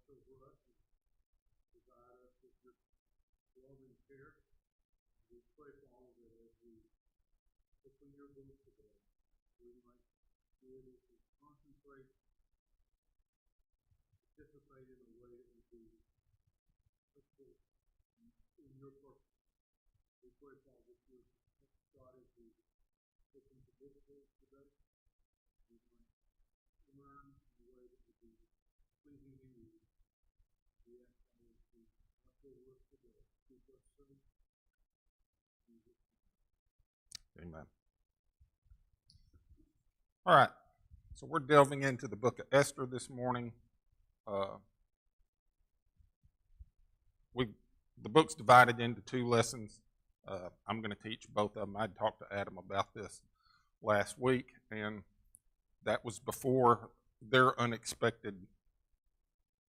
over us and provide us with your loving care. We pray, Father, that as we open your book today, we might be able to concentrate, participate in a way that would be helpful in your purpose. We pray, Father, that your God, as we open the book today, we might learn in a way that would be pleasing to you. We ask, Father, to watch over us today. Keep us safe. Amen. All right, so we're delving into the book of Esther this morning. The book's divided into 2 lessons. I'm going to teach both of them. I talked to Adam about this last week, and that was before their unexpected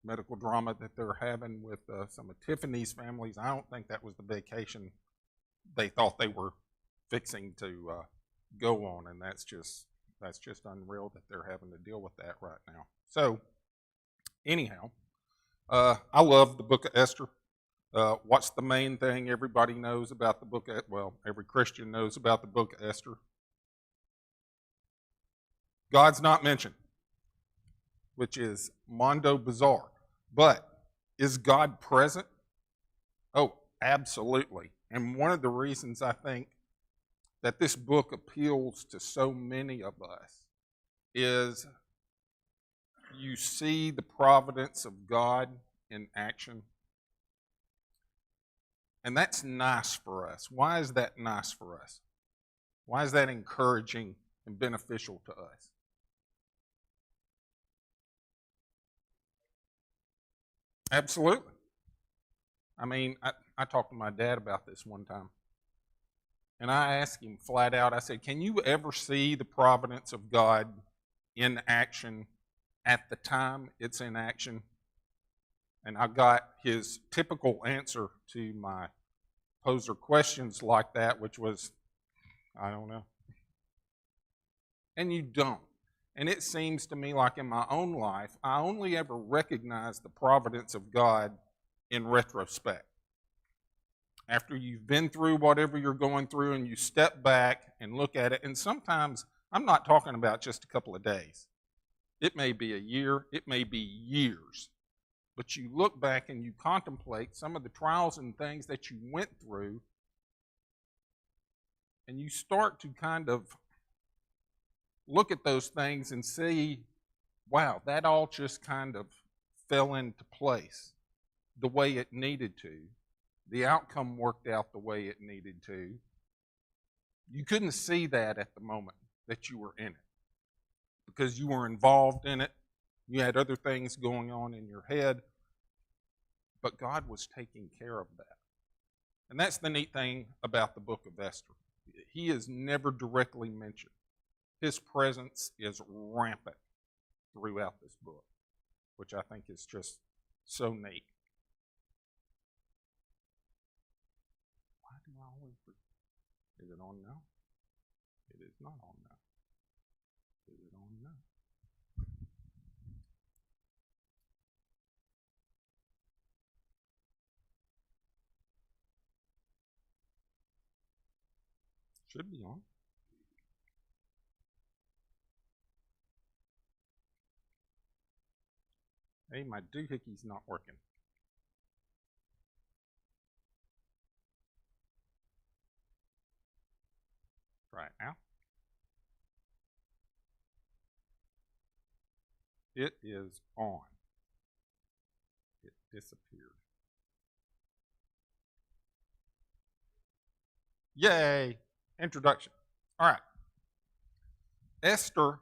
medical drama that they're having with some of Tiffany's families. I don't think that was the vacation they thought they were fixing to go on, and that's just unreal that they're having to deal with that right now. So, anyhow, I love the book of Esther. What's the main thing everybody knows about the book of, well, every Christian knows about the book of Esther? God's not mentioned, which is mondo bizarre. But is God present? Oh, absolutely. And one of the reasons I think that this book appeals to so many of us is you see the providence of God in action. And that's nice for us. Why is that nice for us? Why is that encouraging and beneficial to us? Absolutely. I mean, I talked to my dad about this one time. And I asked him flat out, I said, can you ever see the providence of God in action at the time it's in action? And I got his typical answer to my poser questions like that, which was, I don't know. And you don't. And it seems to me like in my own life, I only ever recognize the providence of God in retrospect. After you've been through whatever you're going through and you step back and look at it, and sometimes I'm not talking about just a couple of days. It may be a year, it may be years. But you look back and you contemplate some of the trials and things that you went through, and you start to kind of look at those things and see, wow, that all just kind of fell into place the way it needed to. The outcome worked out the way it needed to. You couldn't see that at the moment that you were in it because you were involved in it. You had other things going on in your head, but God was taking care of that. And that's the neat thing about the book of Esther. He is never directly mentioned. His presence is rampant throughout this book, which I think is just so neat. Why do I always forget? Is it on now? It is not on now. Is it on now? Should be on. Hey, my doohickey's not working. Try it now. It is on. It disappeared. Yay! Introduction. All right. Esther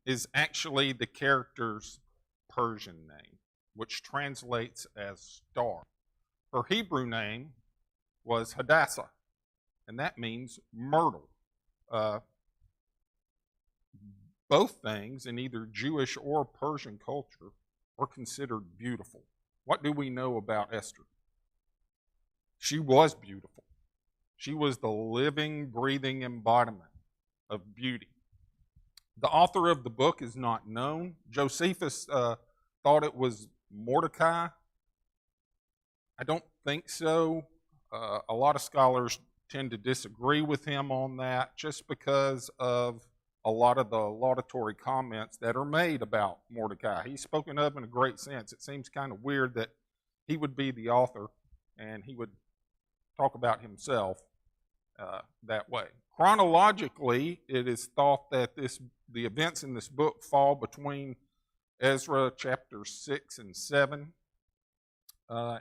is actually the character's Persian name, which translates as star. Her Hebrew name was Hadassah, and that means myrtle. Both things in either Jewish or Persian culture are considered beautiful. What do we know about Esther? She was beautiful. She was the living, breathing embodiment of beauty. The author of the book is not known. Josephus thought it was Mordecai. I don't think so. A lot of scholars tend to disagree with him on that just because of a lot of the laudatory comments that are made about Mordecai. He's spoken of in a great sense. It seems kind of weird that he would be the author and he would talk about himself that way. Chronologically, it is thought that the events in this book fall between Ezra chapters 6 and 7.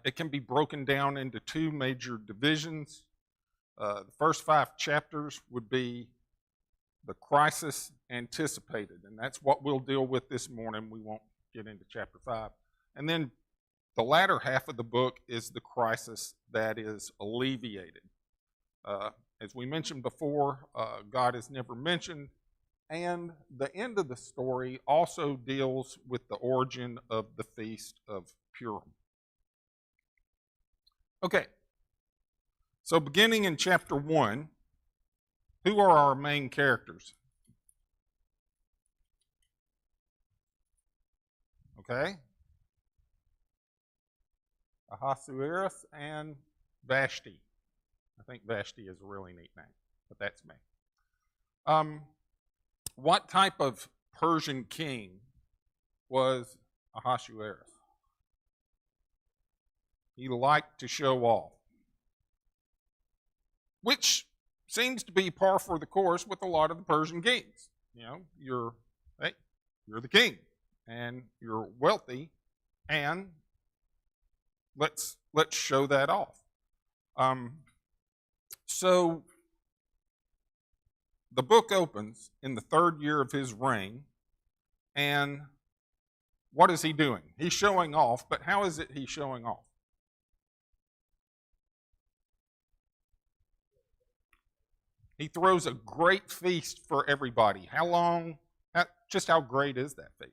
It can be broken down into two major divisions. The first 5 chapters would be the crisis anticipated, and that's what we'll deal with this morning. We won't get into chapter 5. And then the latter half of the book is the crisis that is alleviated. As we mentioned before, God is never mentioned, and the end of the story also deals with the origin of the Feast of Purim. Okay, so beginning in chapter 1, who are our main characters? Okay, Ahasuerus and Vashti. I think Vashti is a really neat name, but that's me. What type of Persian king was Ahasuerus? He liked to show off, which seems to be par for the course with a lot of the Persian kings. You know, you're the king, and you're wealthy, and let's show that off. So the book opens in the 3rd year of his reign, and what is he doing? He's showing off, but how is it he's showing off? He throws a great feast for everybody. How long? Just how great is that feast?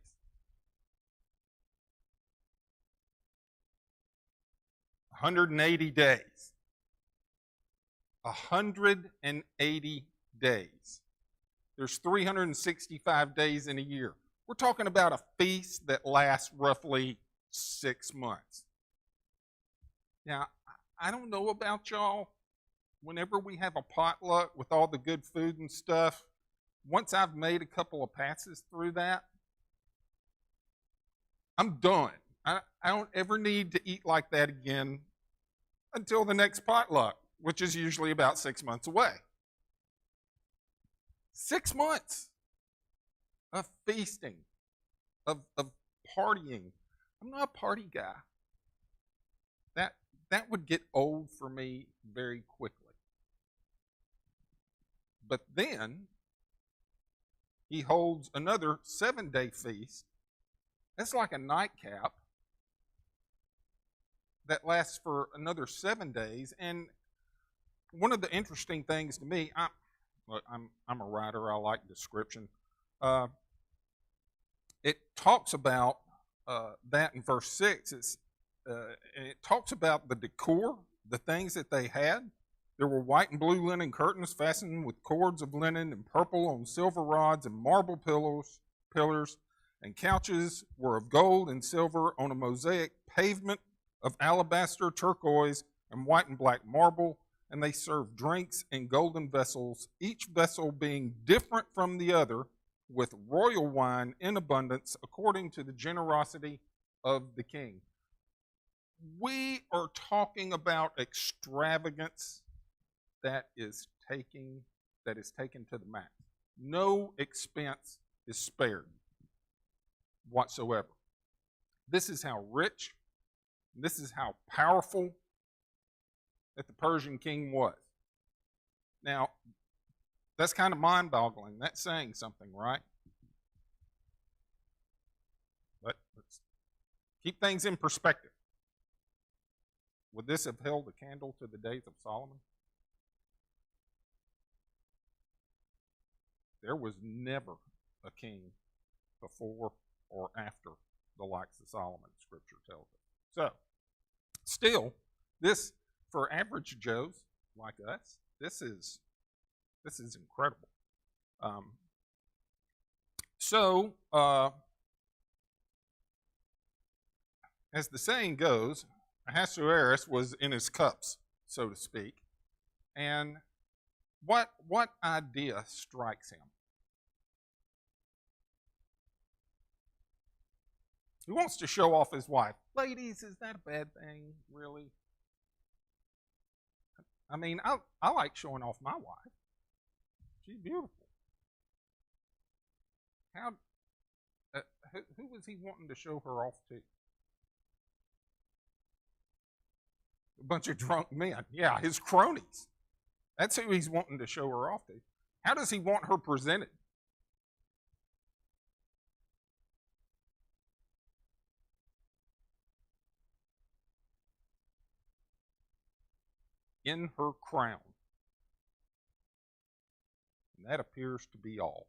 180 days. 180 days. There's 365 days in a year. We're talking about a feast that lasts roughly 6 months. Now, I don't know about y'all. Whenever we have a potluck with all the good food and stuff, once I've made a couple of passes through that, I'm done. I don't ever need to eat like that again until the next potluck, which is usually about 6 months away. 6 months of feasting, of partying. I'm not a party guy. That would get old for me very quickly. But then he holds another 7-day feast. That's like a nightcap that lasts for another 7 days. And one of the interesting things to me, I'm a writer. I like description. It talks about that in verse 6. It talks about the decor, the things that they had. There were white and blue linen curtains fastened with cords of linen and purple on silver rods, and marble pillars, and couches were of gold and silver on a mosaic pavement of alabaster, turquoise, and white and black marble. And they served drinks in golden vessels, each vessel being different from the other, with royal wine in abundance, according to the generosity of the king. We are talking about extravagance that is taken to the max. No expense is spared whatsoever. This is how rich, this is how powerful that the Persian king was. Now, that's kind of mind-boggling. That's saying something, right? But let's keep things in perspective. Would this have held a candle to the days of Solomon? There was never a king before or after the likes of Solomon, Scripture tells us. So, still, this, for average Joes like us, this is incredible. as the saying goes, Ahasuerus was in his cups, so to speak. And what idea strikes him? He wants to show off his wife. Ladies, is that a bad thing, really? I mean, I like showing off my wife. She's beautiful. How? Who was he wanting to show her off to? A bunch of drunk men. Yeah, his cronies. That's who he's wanting to show her off to. How does he want her presented? In her crown. And that appears to be all.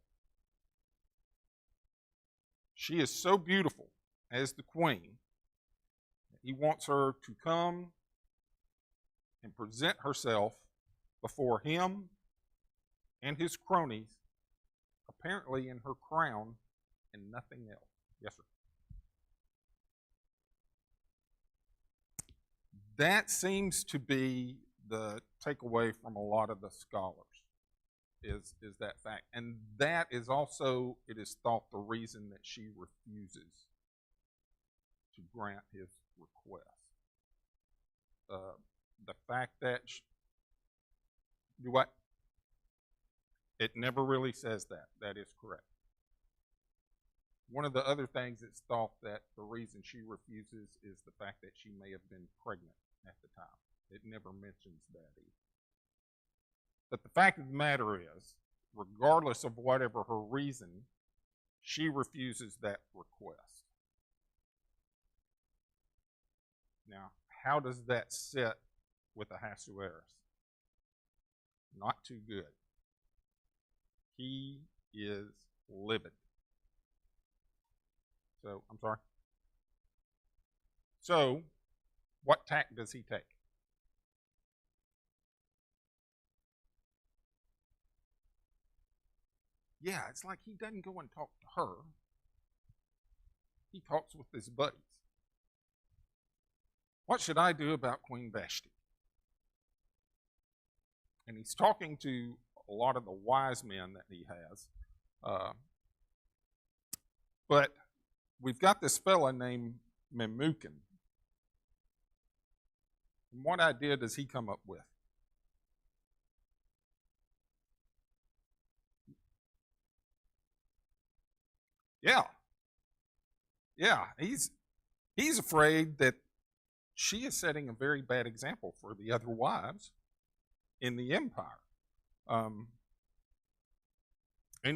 She is so beautiful as the queen that he wants her to come and present herself before him and his cronies, apparently in her crown and nothing else. Yes, sir. That seems to be the takeaway from a lot of the scholars, is that fact. And that is also, it is thought, the reason that she refuses to grant his request. The fact that do what? It never really says that. That is correct. One of the other things it's thought that the reason she refuses is the fact that she may have been pregnant at the time. It never mentions that either. But the fact of the matter is, regardless of whatever her reason, she refuses that request. Now, how does that sit with Ahasuerus? Not too good. He is livid. So, I'm sorry. So, what tack does he take? Yeah, it's like he doesn't go and talk to her. He talks with his buddies. What should I do about Queen Vashti? And he's talking to a lot of the wise men that he has. But we've got this fella named Memucan. And what idea does he come up with? Yeah, he's afraid that she is setting a very bad example for the other wives in the empire. And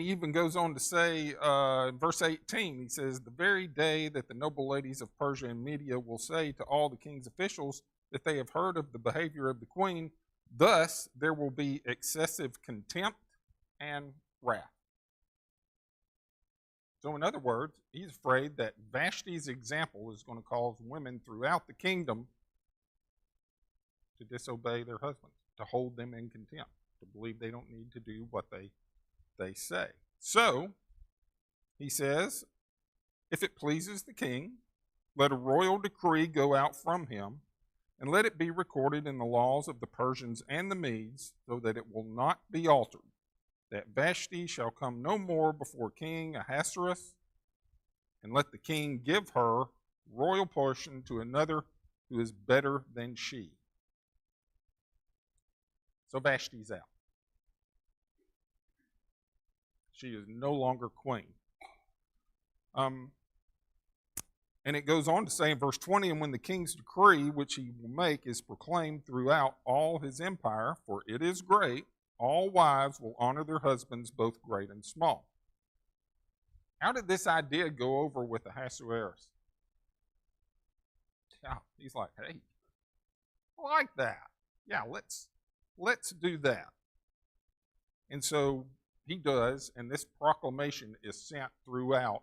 he even goes on to say, in verse 18, he says, the very day that the noble ladies of Persia and Media will say to all the king's officials that they have heard of the behavior of the queen, thus there will be excessive contempt and wrath. So in other words, he's afraid that Vashti's example is going to cause women throughout the kingdom to disobey their husbands, to hold them in contempt, to believe they don't need to do what they say. So, he says, if it pleases the king, let a royal decree go out from him, and let it be recorded in the laws of the Persians and the Medes, so that it will not be altered, that Vashti shall come no more before King Ahasuerus, and let the king give her royal portion to another who is better than she. So Vashti's out. She is no longer queen. And it goes on to say in verse 20, and when the king's decree, which he will make, is proclaimed throughout all his empire, for it is great, all wives will honor their husbands, both great and small. How did this idea go over with Ahasuerus? Yeah, he's like, hey, I like that. Yeah, let's do that. And so he does, and this proclamation is sent throughout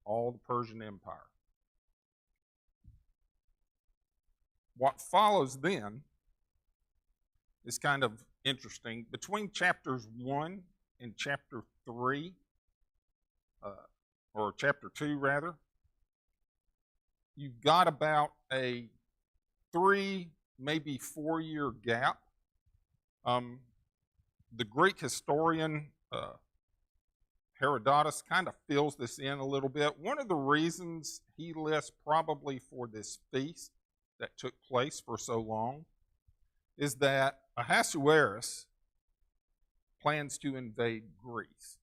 all the Persian Empire. What follows then is kind of interesting. Between chapters 1 and chapter 3, or chapter 2 rather, you've got about a 3, maybe 4-year gap. The Greek historian Herodotus kind of fills this in a little bit. One of the reasons he lists probably for this feast that took place for so long is that Ahasuerus plans to invade Greece.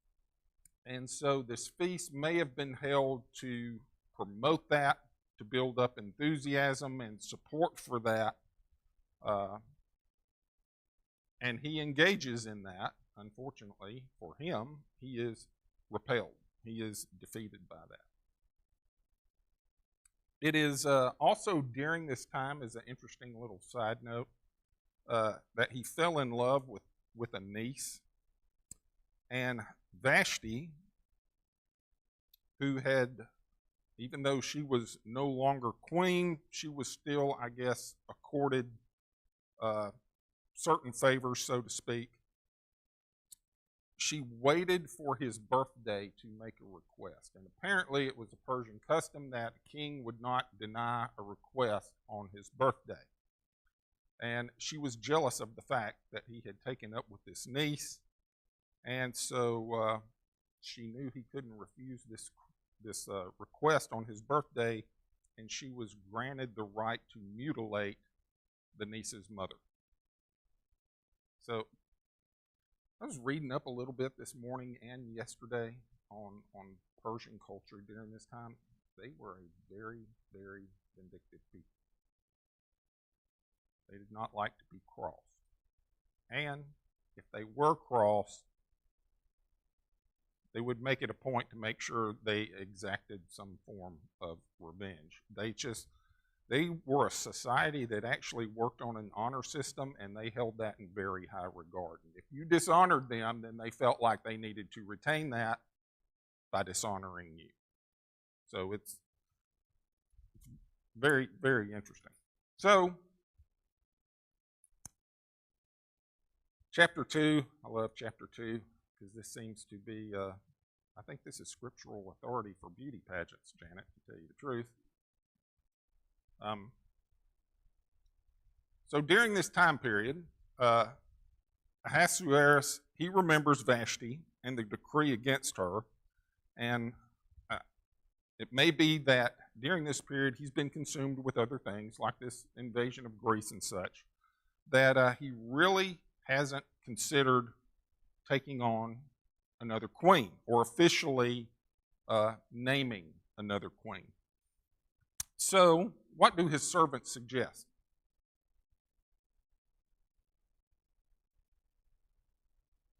And so this feast may have been held to promote that, to build up enthusiasm and support for that. And he engages in that. Unfortunately for him, he is repelled. He is defeated by that. It is also during this time, as an interesting little side note, that he fell in love with a niece. And Vashti, who had, even though she was no longer queen, she was still, I guess, accorded certain favors, so to speak. She waited for his birthday to make a request. And apparently it was a Persian custom that a king would not deny a request on his birthday. And she was jealous of the fact that he had taken up with this niece. And so she knew he couldn't refuse this request on his birthday, and she was granted the right to mutilate the niece's mother. So I was reading up a little bit this morning and yesterday on Persian culture during this time. They were a very, very vindictive people. They did not like to be crossed. And if they were crossed, they would make it a point to make sure they exacted some form of revenge. They were a society that actually worked on an honor system, and they held that in very high regard. And if you dishonored them, then they felt like they needed to retain that by dishonoring you. So it's very, very interesting. So, chapter 2, I love chapter 2 because this seems to be, I think this is scriptural authority for beauty pageants, Janet, to tell you the truth. So during this time period, Ahasuerus, he remembers Vashti and the decree against her, and it may be that during this period he's been consumed with other things, like this invasion of Greece and such, that he really hasn't considered taking on another queen or officially naming another queen. So, what do his servants suggest?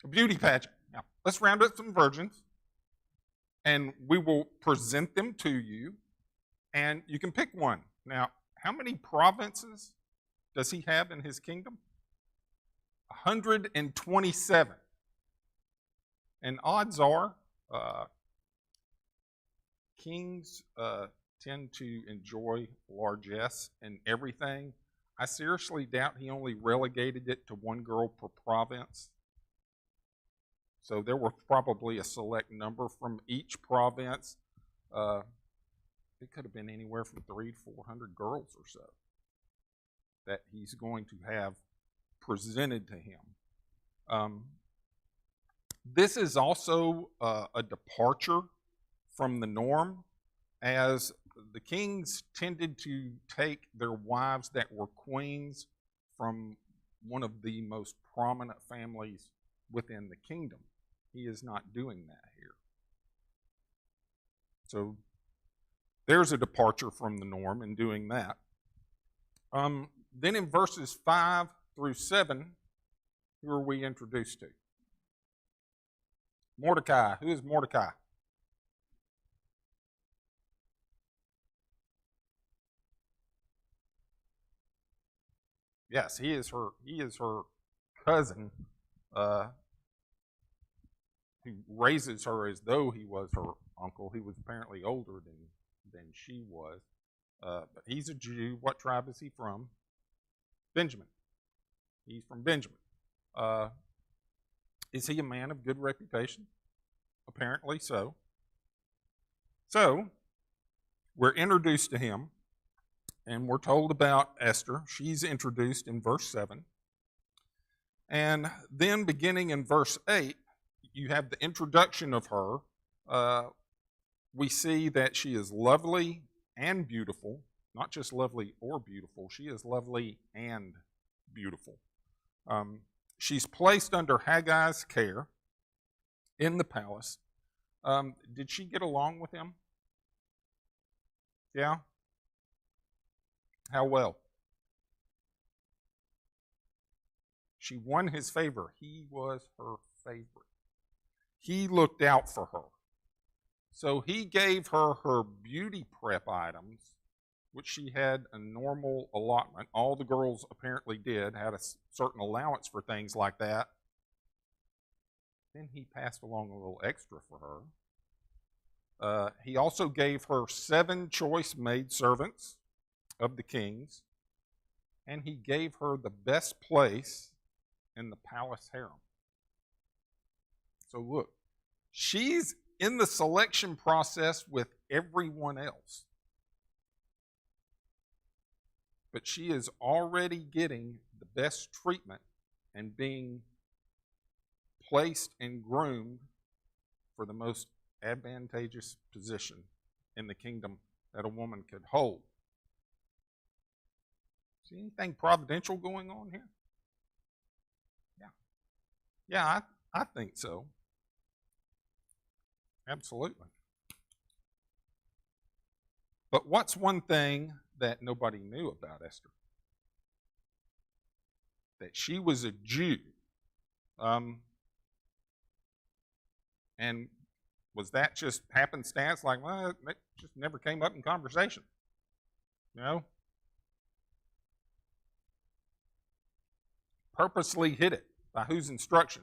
A beauty pageant. Now, let's round up some virgins, and we will present them to you, and you can pick one. Now, how many provinces does he have in his kingdom? 127. And odds are, kings tend to enjoy largesse in everything. I seriously doubt he only relegated it to one girl per province. So there were probably a select number from each province. It could have been anywhere from 300 to 400 girls or so that he's going to have presented to him. This is also a departure from the norm, as the kings tended to take their wives that were queens from one of the most prominent families within the kingdom. He is not doing that here. So there's a departure from the norm in doing that. Then in verses 5 through 7, who are we introduced to? Mordecai. Who is Mordecai? Yes, he is her cousin, who raises her as though he was her uncle. He was apparently older than she was. But he's a Jew. What tribe is he from? Benjamin. He's from Benjamin. Is he a man of good reputation? Apparently so. So, we're introduced to him. And we're told about Esther. She's introduced in verse 7. And then beginning in verse 8, you have the introduction of her. We see that she is lovely and beautiful. Not just lovely or beautiful. She is lovely and beautiful. She's placed under Haggai's care in the palace. Did she get along with him? Yeah? How well? She won his favor. He was her favorite. He looked out for her. So he gave her her beauty prep items, which she had a normal allotment. All the girls apparently did, had a certain allowance for things like that. Then he passed along a little extra for her. He also gave her 7 choice maidservants of the king's, and he gave her the best place in the palace harem. So look, she's in the selection process with everyone else. But she is already getting the best treatment and being placed and groomed for the most advantageous position in the kingdom that a woman could hold. See anything providential going on here? Yeah, I think so. Absolutely. But what's one thing that nobody knew about Esther? That she was a Jew. And was that just happenstance? Like, well, it just never came up in conversation. You know? Purposely hid it. By whose instruction?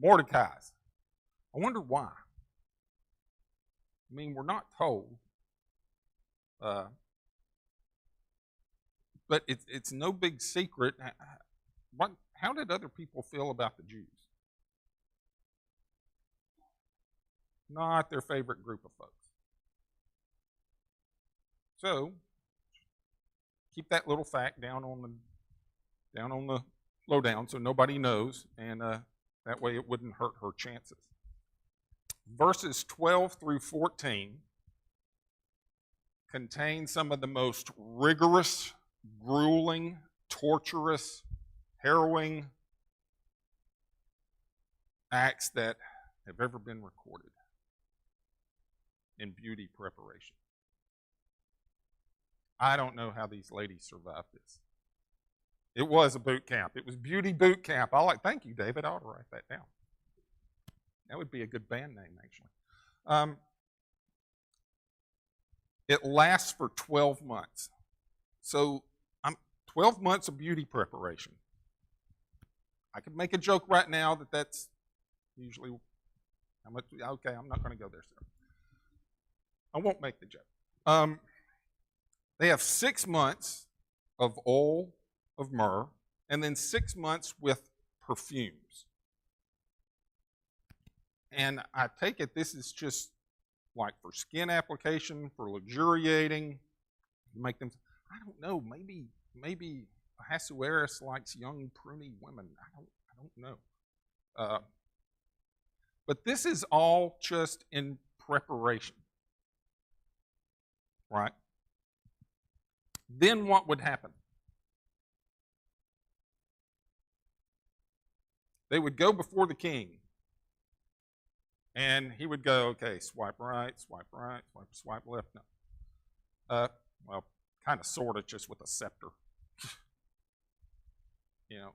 Mordecai's. I wonder why. I mean, we're not told. But it's no big secret. How did other people feel about the Jews? Not their favorite group of folks. So, keep that little fact down on the lowdown so nobody knows, and that way it wouldn't hurt her chances. Verses 12 through 14 contain some of the most rigorous, grueling, torturous, harrowing acts that have ever been recorded in beauty preparation. I don't know how these ladies survived this. It was a boot camp. It was beauty boot camp. Thank you, David. I ought to write that down. That would be a good band name, actually. It lasts for 12 months. So 12 months of beauty preparation. I could make a joke right now that's usually how much. Okay, I'm not going to go there, sir. I won't make the joke. They have 6 months of oil of myrrh, and then 6 months with perfumes. And I take it this is just like for skin application, for luxuriating, make them. I don't know. Maybe Ahasuerus likes young, pruny women. I don't know. But this is all just in preparation, right? Then what would happen? They would go before the king, and he would go, okay, swipe right, swipe left. No. Well, kind of, sort of, just with a scepter. You know.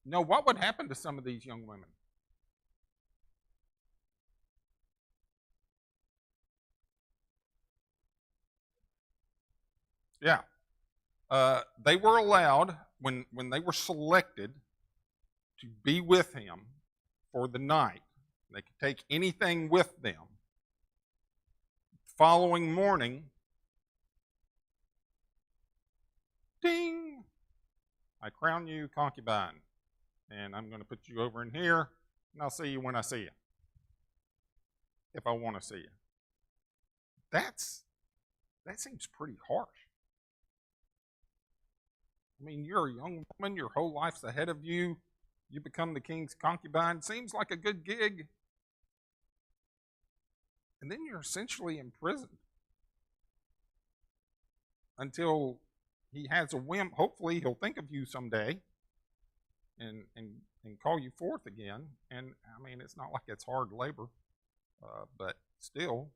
No, what would happen to some of these young women? Yeah. They were allowed, when they were selected, to be with him for the night. They could take anything with them. Following morning, ding, I crown you concubine, and I'm going to put you over in here, and I'll see you when I see you, if I want to see you. That's That seems pretty harsh. I mean, you're a young woman, your whole life's ahead of you. You become the king's concubine. Seems like a good gig. And then you're essentially imprisoned until he has a whim. Hopefully, he'll think of you someday and call you forth again. And I mean, it's not like it's hard labor, but still,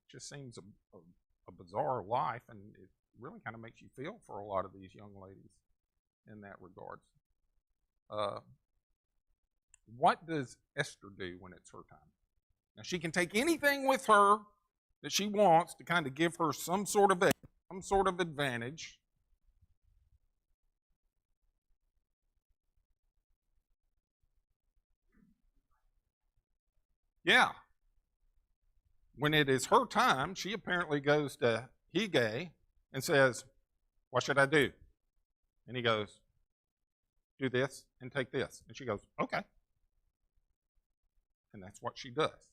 it just seems a bizarre life, and it really kind of makes you feel for a lot of these young ladies in that regards. What does Esther do when it's her time? Now, she can take anything with her that she wants to kind of give her some sort of advantage. Yeah. When it is her time, she apparently goes to Haggai and says, "What should I do?" And he goes, "Do this and take this." And she goes, "Okay." And that's what she does.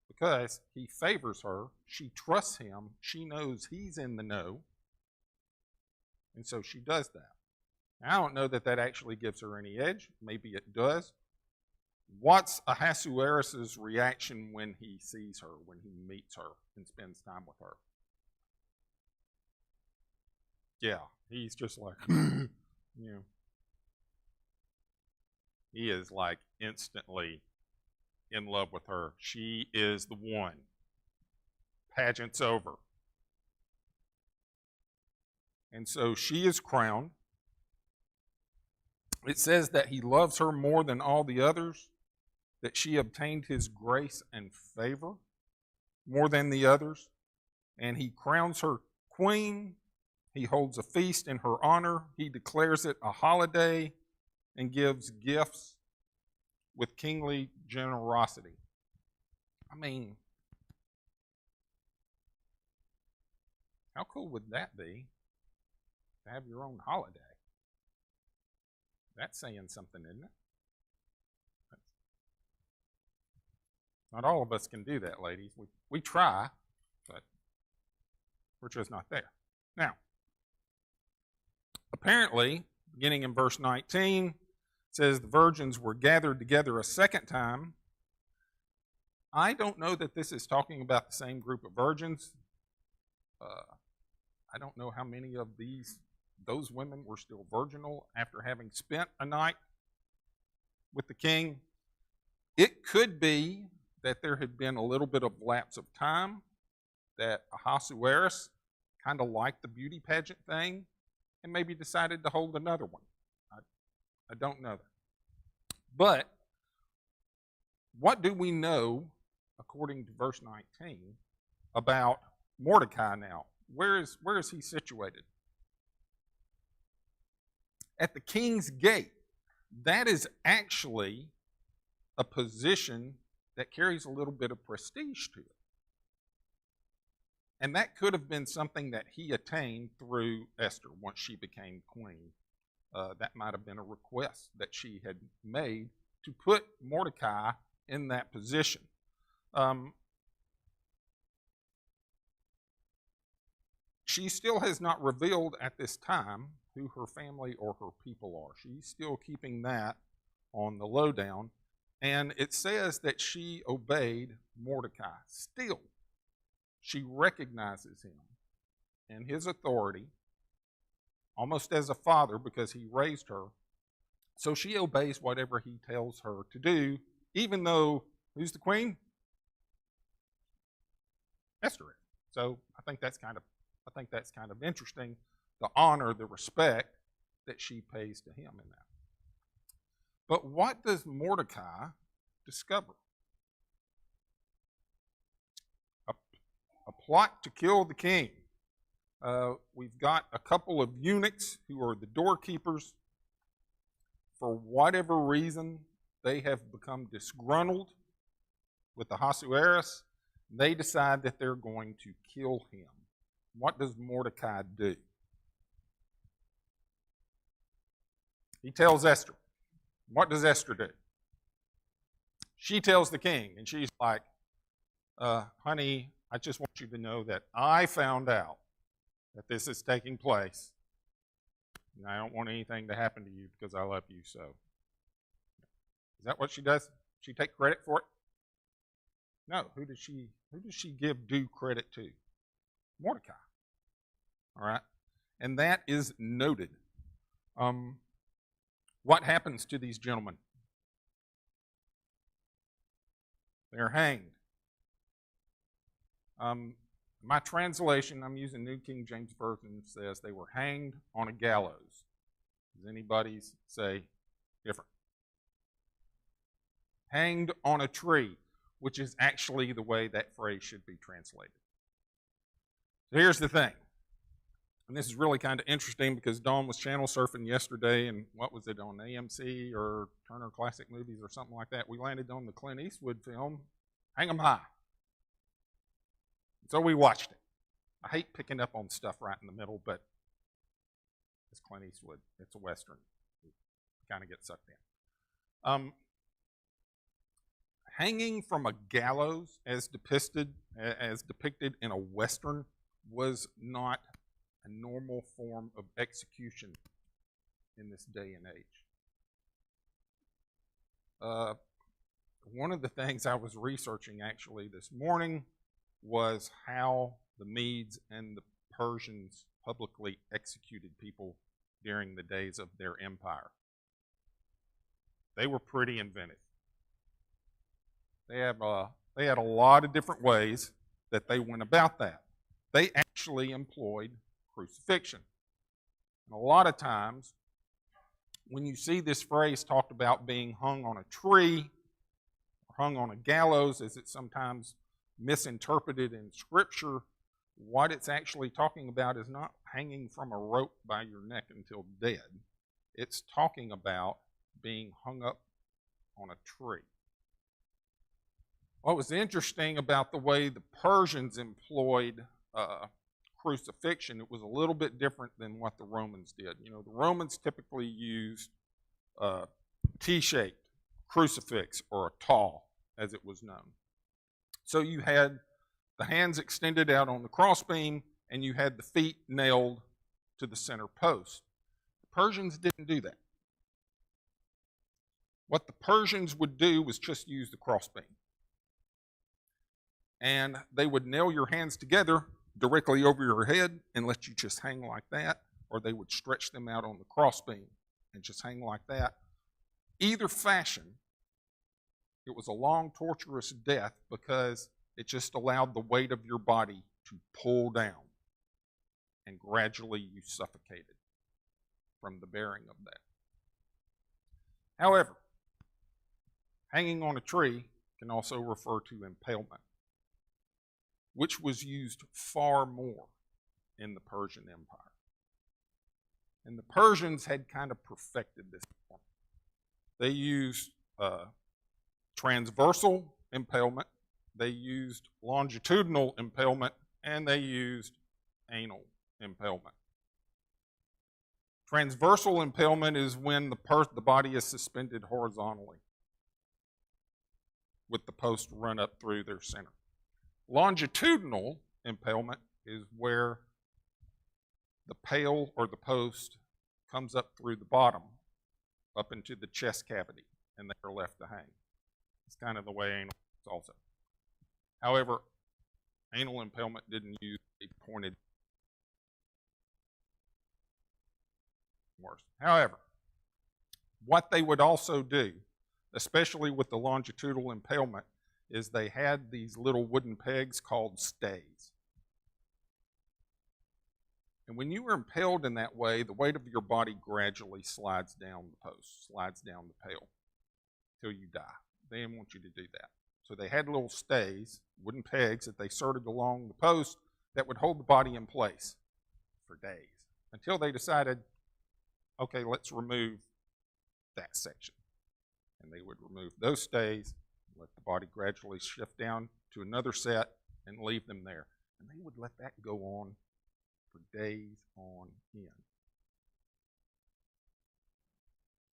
Because he favors her, she trusts him, she knows he's in the know, and so she does that. Now, I don't know that that actually gives her any edge. Maybe it does. What's Ahasuerus' reaction when he sees her, when he meets her and spends time with her? Yeah, he's just like, he is like instantly in love with her. She is the one. Pageant's over. And so she is crowned. It says that he loves her more than all the others, that she obtained his grace and favor more than the others, and he crowns her queen. He holds a feast in her honor. He declares it a holiday and gives gifts with kingly generosity. I mean, how cool would that be to have your own holiday? That's saying something, isn't it? Not all of us can do that, ladies. We try, but we're just not there. Now, apparently, beginning in verse 19, says the virgins were gathered together a second time. I don't know that this is talking about the same group of virgins. I don't know how many of those women were still virginal after having spent a night with the king. It could be that there had been a little bit of lapse of time, that Ahasuerus kind of liked the beauty pageant thing and maybe decided to hold another one. I don't know that. But what do we know, according to verse 19, about Mordecai now? Where is he situated? At the king's gate. That is actually a position that carries a little bit of prestige to it. And that could have been something that he attained through Esther once she became queen. That might have been a request that she had made to put Mordecai in that position. She still has not revealed at this time who her family or her people are. She's still keeping that on the lowdown. And it says that she obeyed Mordecai. Still, she recognizes him and his authority almost as a father because he raised her. So she obeys whatever he tells her to do, even though, who's the queen? Esther is. So I think that's kind of interesting, the honor, the respect that she pays to him in that. But what does Mordecai discover? A plot to kill the king. We've got a couple of eunuchs who are the doorkeepers. For whatever reason, they have become disgruntled with Ahasuerus. They decide that they're going to kill him. What does Mordecai do? He tells Esther. What does Esther do? She tells the king, and she's like, honey, I just want you to know that I found out that this is taking place, and I don't want anything to happen to you because I love you so. Is that what she does? She take credit for it? No. Who does she give due credit to? Mordecai. All right? And that is noted. What happens to these gentlemen? They're hanged. My translation, I'm using New King James Version, says they were hanged on a gallows. Does anybody's say different? Hanged on a tree, which is actually the way that phrase should be translated. So here's the thing, and this is really kind of interesting because Dawn was channel surfing yesterday, and what was it, on AMC or Turner Classic Movies or something like that? We landed on the Clint Eastwood film, Hang 'em High. So we watched it. I hate picking up on stuff right in the middle, but it's Clint Eastwood. It's a Western. You kind of get sucked in. Hanging from a gallows, as depicted in a Western, was not a normal form of execution in this day and age. One of the things I was researching actually this morning was how the Medes and the Persians publicly executed people during the days of their empire. They were pretty inventive. They had a lot of different ways that they went about that. They actually employed crucifixion. And a lot of times, when you see this phrase talked about being hung on a tree, or hung on a gallows, as it's sometimes misinterpreted in Scripture, what it's actually talking about is not hanging from a rope by your neck until dead. It's talking about being hung up on a tree. What was interesting about the way the Persians employed crucifixion, it was a little bit different than what the Romans did. You know, the Romans typically used a T-shaped crucifix, or a tall, as it was known. So you had the hands extended out on the crossbeam, and you had the feet nailed to the center post. The Persians didn't do that. What the Persians would do was just use the crossbeam. And they would nail your hands together directly over your head and let you just hang like that, or they would stretch them out on the crossbeam and just hang like that. Either fashion, it was a long, torturous death because it just allowed the weight of your body to pull down, and gradually you suffocated from the bearing of that. However, hanging on a tree can also refer to impalement, which was used far more in the Persian Empire. And the Persians had kind of perfected this form. They used transversal impalement, they used longitudinal impalement, and they used anal impalement. Transversal impalement is when the body is suspended horizontally with the post run up through their center. Longitudinal impalement is where the pale or the post comes up through the bottom, up into the chest cavity, and they are left to hang. It's kind of the way anal is also. However, anal impalement didn't use a pointed worse. However, what they would also do, especially with the longitudinal impalement, is they had these little wooden pegs called stays. And when you were impaled in that way, the weight of your body gradually slides down the post, slides down the pale, till you die. They didn't want you to do that. So they had little stays, wooden pegs that they inserted along the post that would hold the body in place for days, until they decided, okay, let's remove that section. And they would remove those stays, let the body gradually shift down to another set, and leave them there. And they would let that go on for days on end.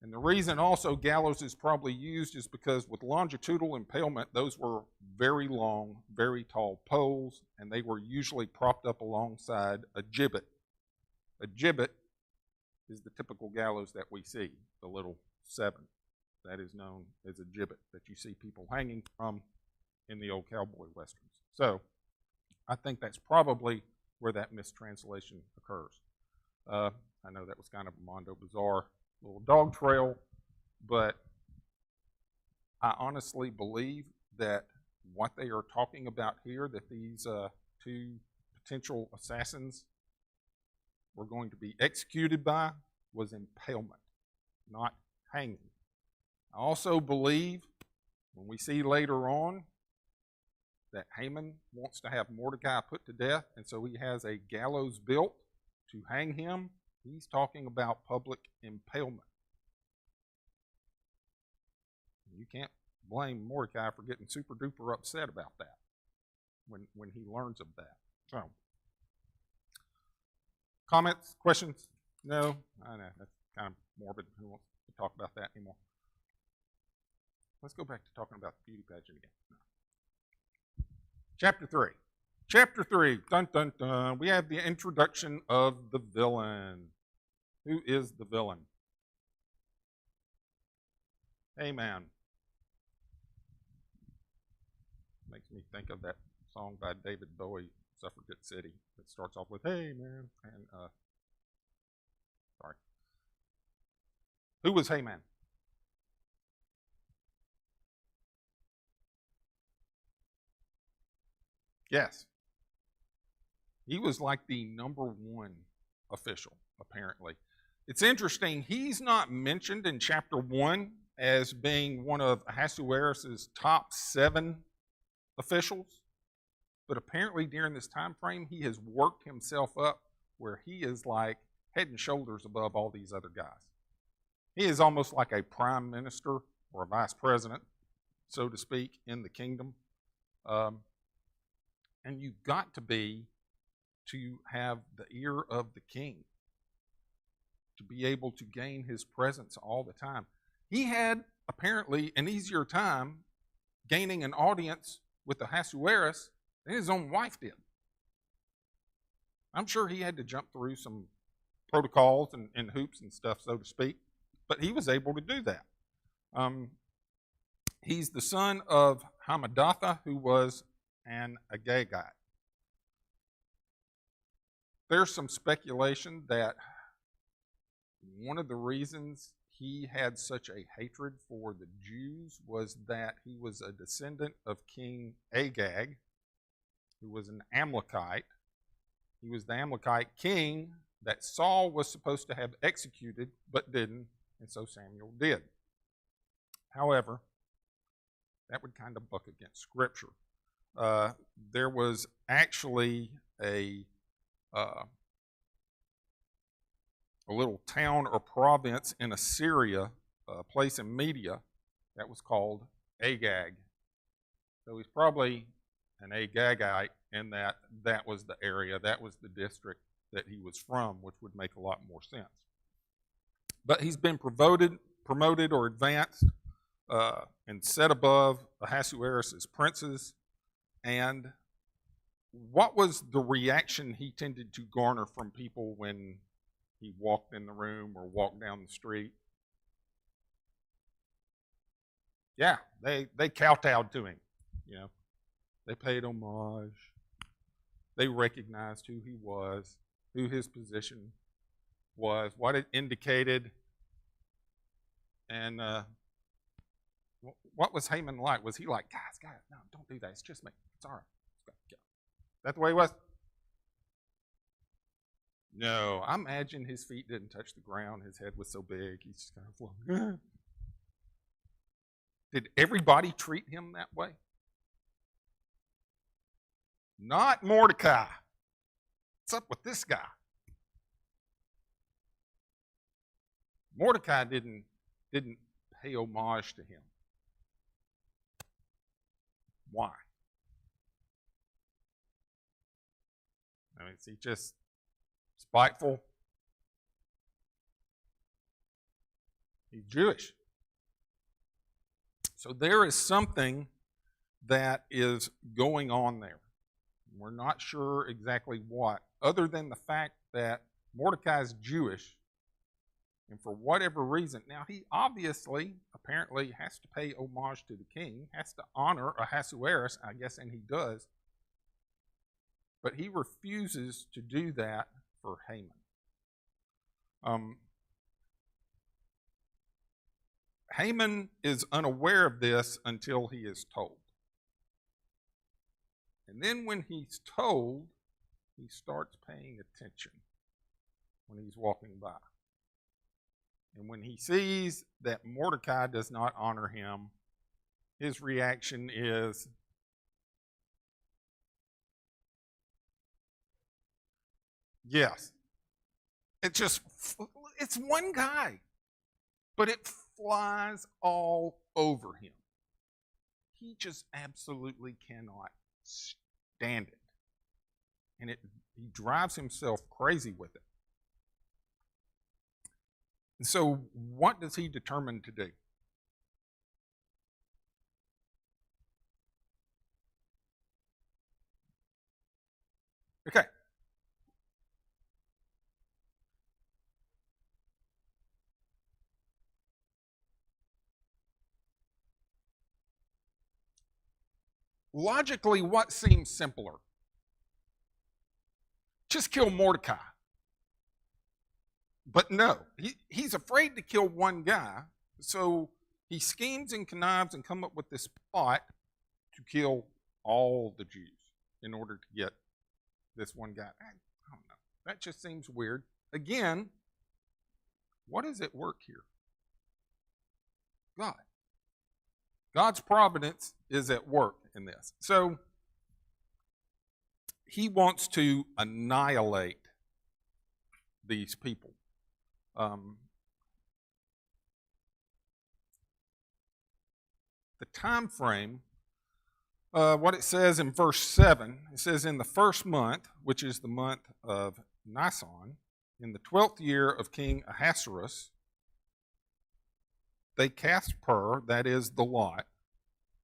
And the reason also gallows is probably used is because with longitudinal impalement, those were very long, very tall poles, and they were usually propped up alongside a gibbet. A gibbet is the typical gallows that we see, the little 7. That is known as a gibbet that you see people hanging from in the old cowboy westerns. So I think that's probably where that mistranslation occurs. I know that was kind of a Mondo Bizarre little dog trail, but I honestly believe that what they are talking about here, that these 2 potential assassins were going to be executed by, was impalement, not hanging. I also believe, when we see later on, that Haman wants to have Mordecai put to death, and so he has a gallows built to hang him. He's talking about public impalement. You can't blame Mordecai for getting super duper upset about that when he learns of that. So, comments, questions? No? I know, that's kind of morbid. Who wants to talk about that anymore? Let's go back to talking about the beauty pageant again. No. Chapter 3. Chapter 3, dun dun dun, we have the introduction of the villain. Who is the villain? Haman. Makes me think of that song by David Bowie, Suffragette City, that starts off with, "Hey man," and sorry. Who was Haman? Yes. He was like the #1 official, apparently. It's interesting, he's not mentioned in chapter 1 as being one of Ahasuerus' top 7 officials, but apparently during this time frame, he has worked himself up where he is like head and shoulders above all these other guys. He is almost like a prime minister or a vice president, so to speak, in the kingdom. And you've got to have the ear of the king to be able to gain his presence all the time. He had apparently an easier time gaining an audience with Ahasuerus than his own wife did. I'm sure he had to jump through some protocols and hoops and stuff, so to speak, but he was able to do that. He's the son of Hamadatha, who was an Agagite. There's some speculation that one of the reasons he had such a hatred for the Jews was that he was a descendant of King Agag, who was an Amalekite. He was the Amalekite king that Saul was supposed to have executed but didn't, and so Samuel did. However, that would kind of buck against Scripture. There was actually a little town or province in Assyria, a place in Media, that was called Agag. So he's probably an Agagite in that was the area, that was the district that he was from, which would make a lot more sense. But he's been promoted or advanced and set above Ahasuerus' princes. And what was the reaction he tended to garner from people when he walked in the room or walked down the street? Yeah, they kowtowed to him. You know, they paid homage. They recognized who he was, who his position was, what it indicated, and what was Haman like? Was he like, guys, no, don't do that. It's just me. It's all right. Is that the way he was? No, I imagine his feet didn't touch the ground. His head was so big, he's just kind of floating. Did everybody treat him that way? Not Mordecai. What's up with this guy? Mordecai didn't pay homage to him. Why? I mean, is he just spiteful? He's Jewish. So there is something that is going on there. We're not sure exactly what, other than the fact that Mordecai is Jewish, and for whatever reason, now he obviously, apparently, has to pay homage to the king, has to honor Ahasuerus, I guess, and he does, but he refuses to do that for Haman. Haman is unaware of this until he is told. And then when he's told, he starts paying attention when he's walking by. And when he sees that Mordecai does not honor him, his reaction is, yes. It's one guy, but it flies all over him. He just absolutely cannot stand it. And he drives himself crazy with it. And so what does he determine to do? Okay. Logically, what seems simpler? Just kill Mordecai. But no, he's afraid to kill one guy, so he schemes and connives and come up with this plot to kill all the Jews in order to get this one guy. I don't know. That just seems weird. Again, what is at work here? God. God's providence is at work in this. So he wants to annihilate these people. The time frame, what it says in verse 7, it says, in the first month, which is the month of Nisan, in the 12th year of King Ahasuerus, they cast pur, that is the lot,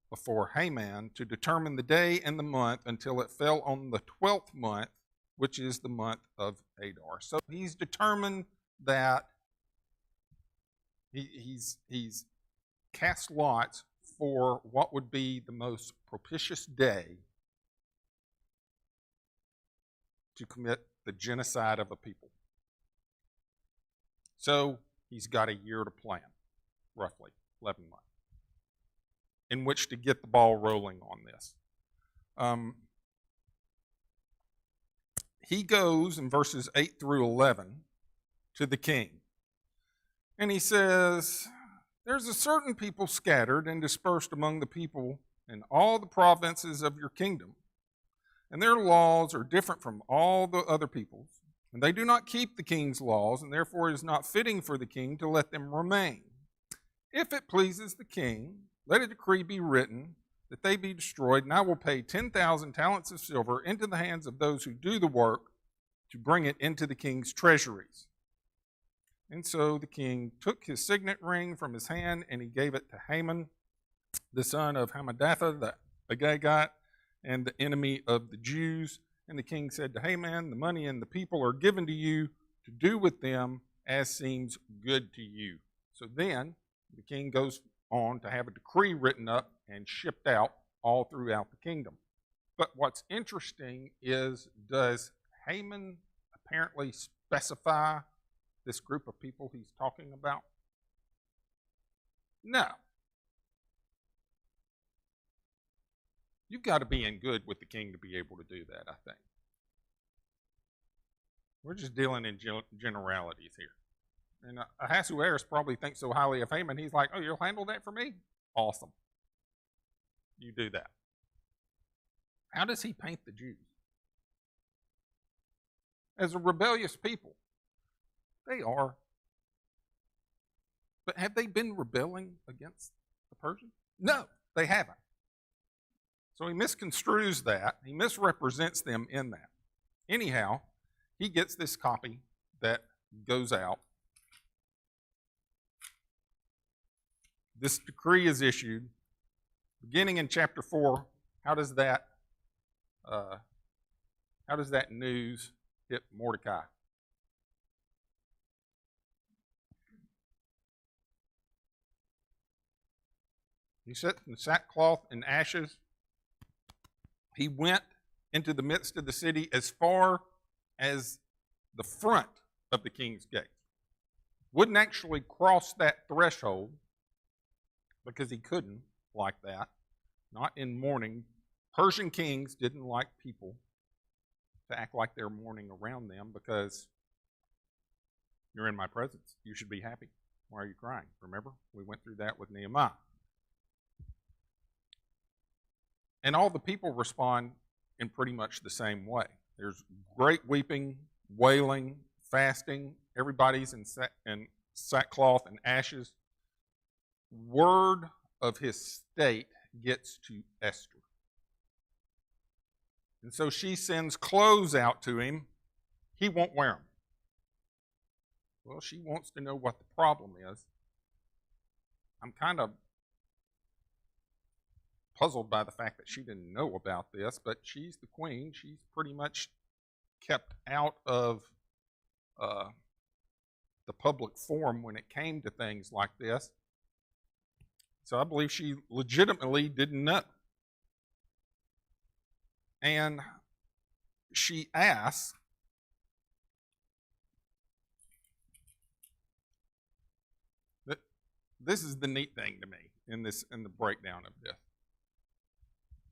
before Haman to determine the day and the month until it fell on the 12th month, which is the month of Adar. So he's determined that he's cast lots for what would be the most propitious day to commit the genocide of a people. So he's got a year to plan, roughly 11 months, in which to get the ball rolling on this. He goes in verses 8 through 11 to the king. And he says, there's a certain people scattered and dispersed among the people in all the provinces of your kingdom. And their laws are different from all the other peoples. And they do not keep the king's laws, and therefore it is not fitting for the king to let them remain. If it pleases the king, let a decree be written that they be destroyed, and I will pay 10,000 talents of silver into the hands of those who do the work to bring it into the king's treasuries. And so the king took his signet ring from his hand, and he gave it to Haman, the son of Hammedatha, the Agagite, and the enemy of the Jews. And the king said to Haman, the money and the people are given to you to do with them as seems good to you. So then the king goes on to have a decree written up and shipped out all throughout the kingdom. But what's interesting is, does Haman apparently specify this group of people he's talking about? No. You've got to be in good with the king to be able to do that, I think. We're just dealing in generalities here. And Ahasuerus probably thinks so highly of Haman, he's like, oh, you'll handle that for me? Awesome. You do that. How does he paint the Jews? As a rebellious people. They are. But have they been rebelling against the Persians? No, they haven't. So he misconstrues that. He misrepresents them in that. Anyhow, he gets this copy that goes out. this decree is issued. Beginning in chapter 4, how does that news hit Mordecai? He sat in sackcloth and ashes. He went into the midst of the city as far as the front of the king's gate. Wouldn't actually cross that threshold because he couldn't like that. Not in mourning. Persian kings didn't like people to act like they're mourning around them because you're in my presence. You should be happy. Why are you crying? Remember? We went through that with Nehemiah. And all the people respond in pretty much the same way. There's great weeping, wailing, fasting. Everybody's in sackcloth and ashes. Word of his state gets to Esther. And so she sends clothes out to him. He won't wear them. Well, she wants to know what the problem is. I'm kind of puzzled by the fact that she didn't know about this, but she's the queen. She's pretty much kept out of the public forum when it came to things like this. So I believe she legitimately didn't know. And she asks, this is the neat thing to me in the breakdown of this.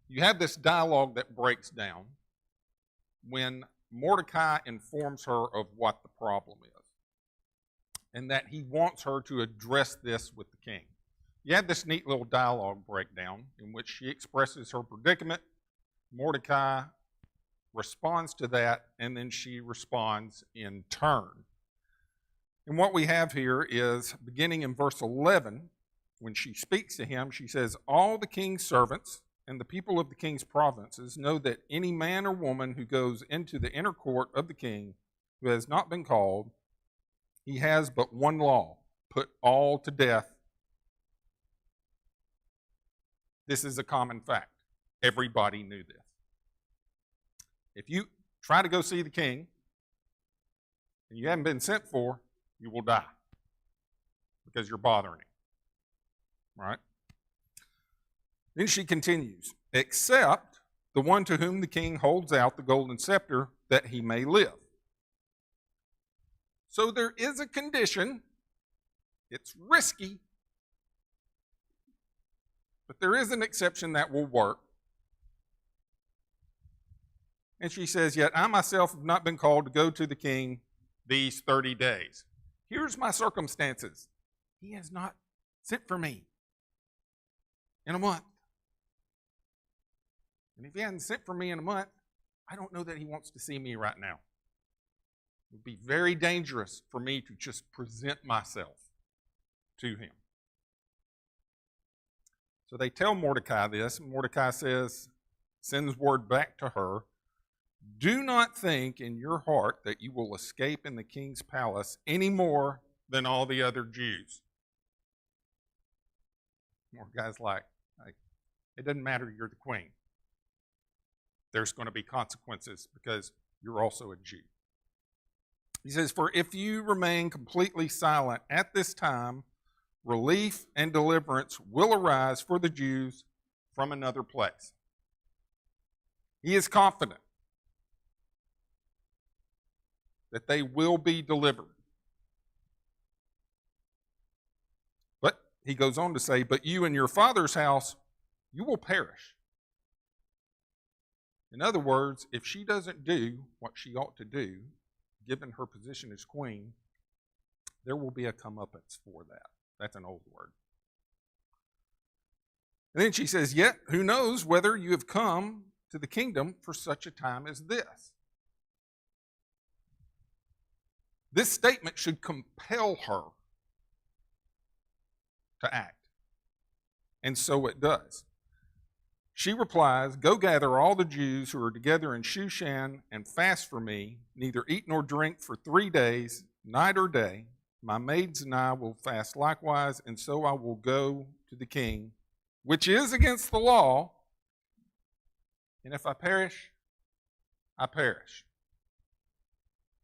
You have this dialogue that breaks down when Mordecai informs her of what the problem is and that he wants her to address this with the king. You have this neat little dialogue breakdown in which she expresses her predicament. Mordecai responds to that, and then she responds in turn. And what we have here is, beginning in verse 11, when she speaks to him, she says, "All the king's servants and the people of the king's provinces know that any man or woman who goes into the inner court of the king who has not been called, he has but one law: put all to death." This is a common fact. Everybody knew this. If you try to go see the king and you haven't been sent for, you will die because you're bothering him. Right? Then she continues, "Except the one to whom the king holds out the golden scepter, that he may live." So there is a condition. It's risky, but there is an exception that will work. And she says, "Yet I myself have not been called to go to the king these 30 days. Here's my circumstances. He has not sent for me in a month. And if he hasn't sent for me in a month, I don't know that he wants to see me right now. It would be very dangerous for me to just present myself to him." So they tell Mordecai this, and Mordecai sends word back to her, "Do not think in your heart that you will escape in the king's palace any more than all the other Jews." Mordecai's like, it doesn't matter, you're the queen. There's going to be consequences because you're also a Jew. He says, "For if you remain completely silent at this time, relief and deliverance will arise for the Jews from another place." He is confident that they will be delivered. But he goes on to say, "But you and your father's house, you will perish." In other words, if she doesn't do what she ought to do, given her position as queen, there will be a comeuppance for that. That's an old word. And then she says, "Yet who knows whether you have come to the kingdom for such a time as this?" This statement should compel her to act. And so it does. She replies, "Go gather all the Jews who are together in Shushan and fast for me, neither eat nor drink for 3 days, night or day. my maids and I will fast likewise, and so I will go to the king, which is against the law, and if I perish, I perish.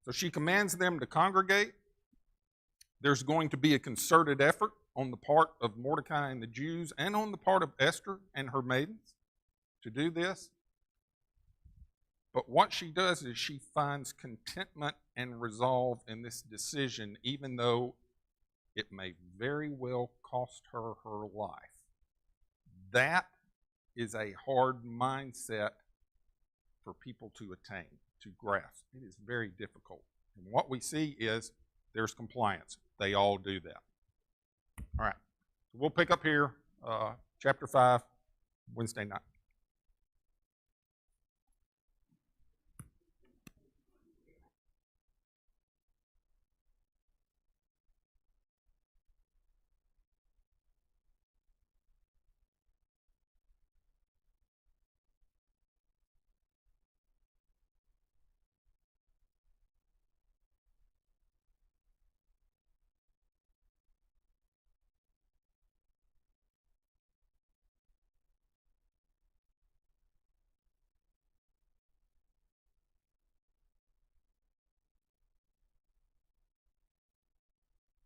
So she commands them to congregate. There's going to be a concerted effort on the part of Mordecai and the Jews and on the part of Esther and her maidens to do this. But what she does is she finds contentment and resolve in this decision, even though it may very well cost her her life. That is a hard mindset for people to attain, to grasp. It is very difficult. And what we see is there's compliance. They all do that. All right. We'll pick up here, chapter 5, Wednesday night.